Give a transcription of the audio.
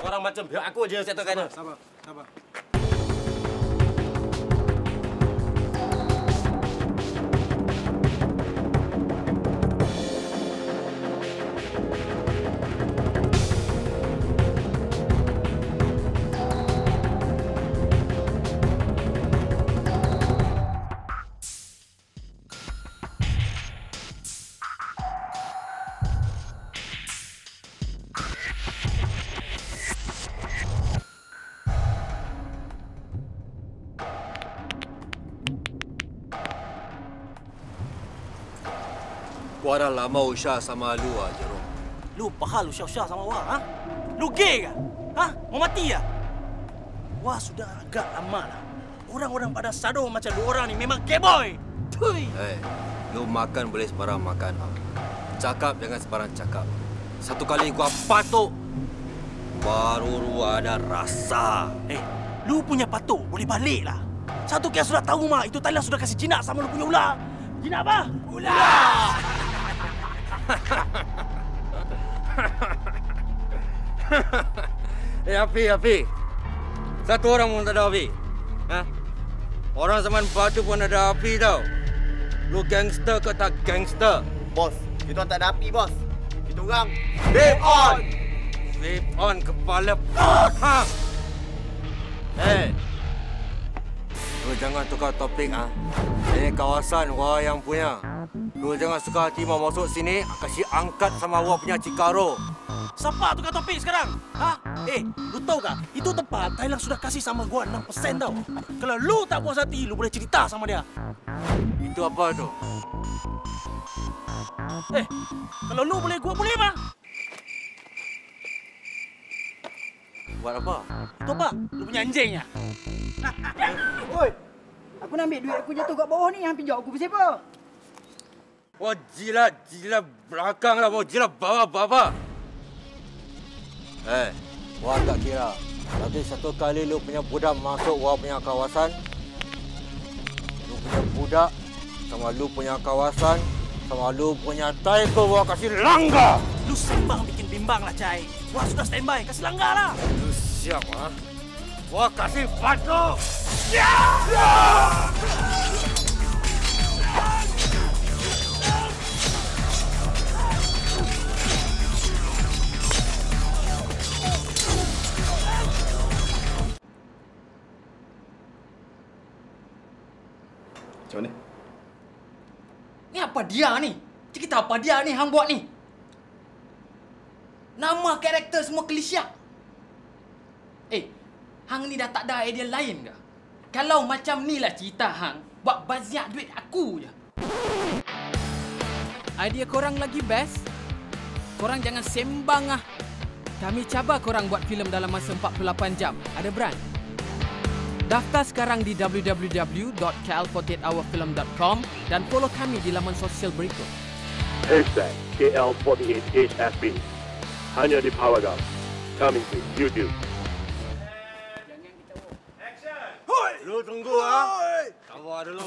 Orang macam biar aku je settlekan. Sabar. Gua dah lama usah sama lu aja, Rom. Lu apa hal usah-usah sama Wah? Ha? Lu gay ke? Ha? Mau mati ya? Wah, sudah agak lama lah. Orang-orang pada sado macam lu orang ni memang gay boy. Tui. Lu makan boleh sebarang makan. Cakap jangan sebarang cakap. Satu kali gua patuk, baru lu ada rasa. Lu punya patuk boleh balik lah. Satu kes sudah tahu mak, itu Thailand sudah kasih jinak sama lu punya ular. Jinak apa? Ular! Api. Satu orang pun tak ada api. Orang zaman batu pun ada api tau. Lu gangster ke tak gangster? Bos, kita tak ada api, bos. Kita orang Vape on! Vape on kepala pot! Lu jangan tukar topik Ini kawasan gua yang punya. Lu jangan suka hati mau masuk sini, kasih angkat sama gua punya Cikaro. Siapa tukar topik sekarang? Ha? Lu tahu tak? Itu tempat Thailand sudah kasih sama gua 6% tau. Kalau lu tak puas hati, lu boleh cerita sama dia. Itu apa tu? Kalau lu boleh, gua boleh mah. Buat apa? Itu apa? Lu punya anjingnya. Oi, aku nak ambil duit aku jatuh kat bawah ni. Hang pinjam aku pasal apa? Wah, jilat belakang lah, mau jilat bawah. Gua tak kira. Tapi satu kali lu punya budak masuk gua punya kawasan, lu punya budak sama lu punya kawasan, sama lu punya taiko gua kasih langgar. Lu sembang bikin bimbang lah, Cai. Wah, sudah standby. Kasih langgar lah. Lu siap, Gua kasih patok. Macam mana? Ni apa dia ni? Cerita apa dia ni hang buat ni? Nama karakter semua klise. Hang ni dah tak ada idea lain ke? Kalau macam ni lah cerita hang, buat baziak duit aku je. Idea korang lagi best. Korang jangan sembang Kami cabar korang buat filem dalam masa 48 jam. Ada brand. Daftar sekarang di www.kl48hourfilm.com dan follow kami di laman sosial berikut. #KL48HFB. Hanya di Powergum. Coming to YouTube. Lu tunggu Sabar dulu.